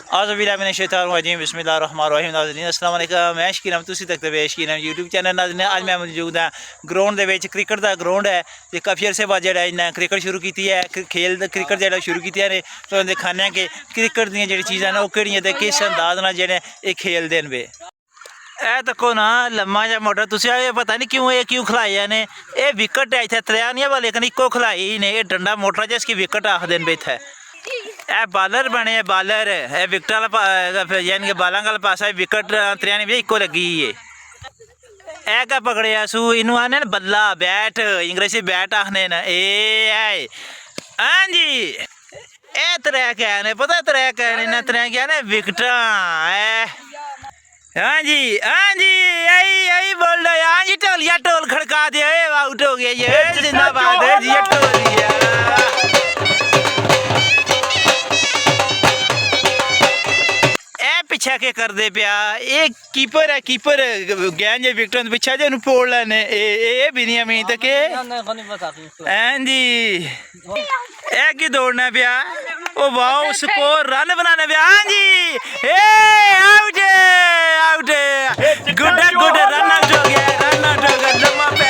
आज़बिल्लाहिमिनश्शैतानिर्रजीम बिस्मिल्लाहिर्रहमानिर्रहीम। नाज़रीन अस्सलाम वालेकुम। मैं शकील अहमद, तुसीं तक ते शकील अहमद यूट्यूब चैनल। नाज़रीन अज मैं मौजूद हाँ ग्राउंड दे विच, क्रिकेट दा ग्राउंड है ते काफ़ी अरसे बाद जेह्ड़ा इन्नै क्रिकेट शुरू कीती है, खेल क्रिकेट जेह्ड़ा शुरू कीती ने। तो दिखाने कि क्रिकेट दियां जेह्ड़ी चीज़ां न ओह् केह्ड़ियां ते किस अंदाज नाल जेह्ड़े एह् खेलदे न। ए तको ना लम्मा जा मोटा, तुसें पता नहीं क्यों खिलाए ने। एह् विकेट है इत्थै त्रै निं पर लेकिन इक्को खिलाई ने। एह् डंडा मोटा जिसकी विकेट आखदे न इत्थै। ए बालर बने बालर, ए विकेट आह्ला यानी कि बालां आह्ला पासा विकेट त्रै ने इक्को लगी है। ए क्या पकड़ेआ सू, इनू आने न बल्ला, बैट इंग्लिश बैट आखने न। ए हां जी, ए त्रै क्या ने पता, त्रै क्या ने, त्रै क्या ने विकटां। हाँ जी यही बोल रहे। हाँ जी टोलिया टोल खड़का दे, आउट हो गया ये, जिंदाबाद है जी टोलिया। ए पिछा के कर दे पिया, ये कीपर है, कीपर गैन जे विकेट पिछा जे पोड़ लेने। ए बिनियामीन तक के हाँ जी, ए की दौड़ना पिया। ओ वाओ स्कोर, रन बनाने पिया। हाँ जी out out, good good, run out हो गया, रन आउट हो गया। लम्बा पे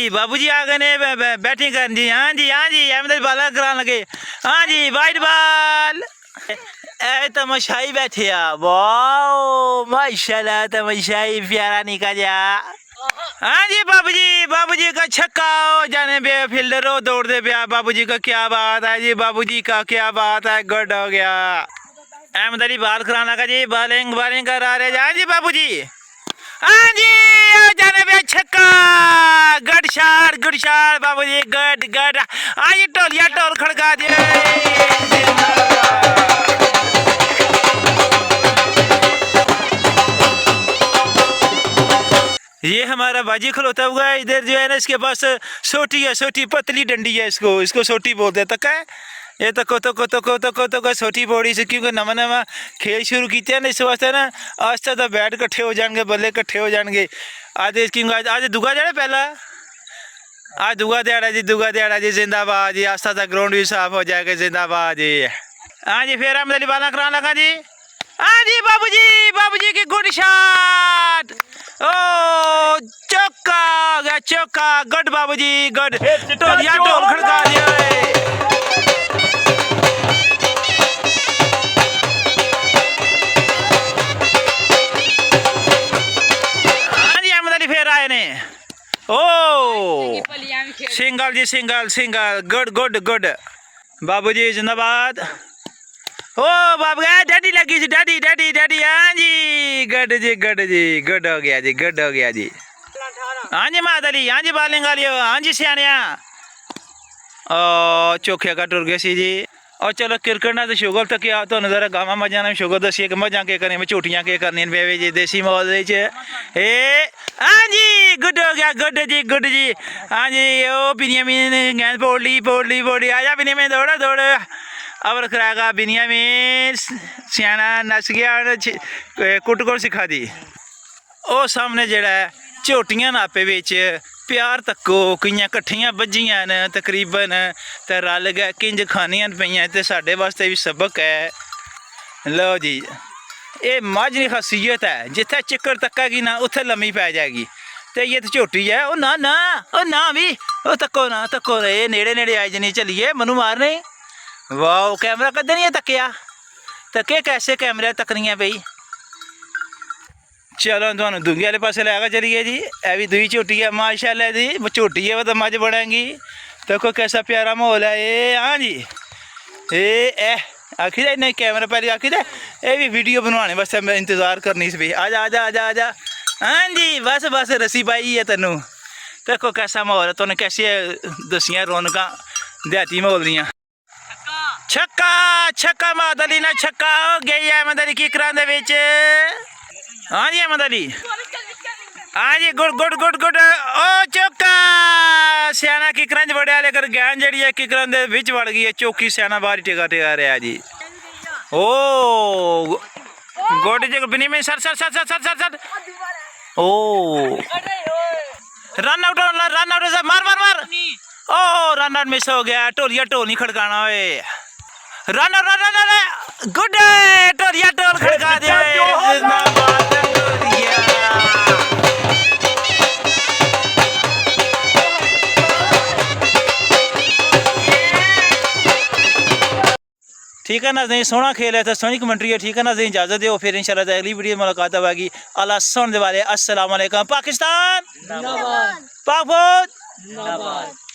बाबूजी आ गए ने बैटिंग करनी जी। हाँ जी अहमद बाला कराने लगे। हाँ जी वाइट बॉल, ए तमाशाई बैठे आ। वाओ माशाल्लाह, तमाशाई प्यारा निका जा। हाँ जी बाबूजी का छक्का जाने पे फील्डर हो दौड़ते पे। बाबूजी का क्या बात है जी, बाबूजी का क्या बात है, गुड हो गया। अहमद अली बाल कराने लगा जी, बॉलिंग कर रहे। हाँ जी बाबूजी, हाँ जी जाने पे छक्का, गुड शॉट बाबूजी, गुड। हाँ जी टोलिया टोल खड़का दिए। ये हमारा बाजी खलोता हुआ है इधर जो है ना, इसके पास सोटी है, सोटी पतली डंडी है, इसको सोटी बोलते हैं। तक है ये तको सोटी बोड़ी से, क्योंकि नवा खेल शुरू किया ना, इस वास्ते ना आस्ता तो बैट कट्ठे हो जाएंगे, बल्ले कट्ठे हो जाएंगे। आज दुआ दिहाड़ा, पहला आज दुआ दिहाड़ा जी, जिंदाबाद जी। आस्ता तक ग्राउंड भी साफ हो जाएगा, जिंदाबाद जी। हाँ जी फिर अहमद अली बाला कराने लगा जी। हाँ जी बाबूजी की गुड शॉट, ओ चौका, गुड बाबूजी गुड। टोलिया टोल खड़का दिया। हाँ जी अहमद अली फिर आए ने। ओ सिंगल, गुड बाबूजी जिंदाबाद। ओ बाबू डैडी लगी सी, डैडी। हाँ जी गुड हो गया जी। हाँ जी माद अली, हाँ जी बालिंग वाली, हाँ जी सियानिया। चौखे का टुर गए सी जी। और चलो क्रिकेट ना तो शुगर तक क्या तो जरा गावा मजा ना शुगर दसिए कि मजा के करनी, झूठियां के करनी जी देसी माहौल। हाँ जी गुड हो गया, गुड जी। हाँ जी ओ बिनियामीन गेंद पोड़ी, आजा बिनियामीन दौड़। अवर कराएगा बिनियामीन, सियाना नस गया, कुट को सिखा दी। ओ सामने जेड़ा है झोटियां नापे बिच प्यार तक्को, कियां कट्ठियां बज्जियां न तकरीबन, ते रल गए किंज खानियां पईयां, ते साडे वास्ते भी सबक है। लो जी ये माझ की खासियत है, जिथे चिक्कड़ तक्केगी ना उत्थे लम्मी पै जाएगी। ते ये तो झोटी है। ओ ना भी ओ तक्को रे, नेड़े आई जनी, चलिए मनु मारने। वाह कैमरा कदे नहीं तक्या, तके कैसे कैमरे तकनिया पई। चलो तुहानू दूए वाले पासे लैके चलिए जी। ए भी दुई झोटी है माशाल्लाह जी, झोटी है वो तो मज बढ़ेगी। देखो कैसा प्यारा माहौल है ये। हाँ जी ए आखी दे नहीं कैमरा पहले आखी दे, ये भी वीडियो बनवाने वास्ते मैं इंतजार करनी सी। आजा। हाँ जी बस रस्सी पाई है तेनू। देखो कैसा माहौल है, तुमने कैसी दसियां रौनक देहाती माहौल दियाँ। छक्का माद अली ने छक्का हो गई है अहमद अली की किकरां दे विच। हाँ जी अहमद अली, हाँ जी गुड। ओ चौका, सियाना किकरां च वड़िया, लेकर गेंद जी है किकरां दे विच वड़ गई है। चौकी सियाना बाहर टिका रहा जी। ओ गोटे जे Benjamin sir sir sir sir sir sir sir ओ रन आउट मार मार मार ओ रन आउट मिस हो गया ढोलिया ढोल नहीं खड़काना ओए रन रन गुड ढोलिया ढोल खड़का दे जिंदाबाद ढोलिया ठीक है ना नहीं सोना खेल है तो सोनी कमेंट्री है ठीक है ना नहीं इजाजत दो फिर इंशाल्लाह अगली वीडियो में मुलाकात होगी अल्लाह सुन दे वाले अस्सलाम वालेकुम पाकिस्तान जिंदाबाद पाक फौज जिंदाबाद।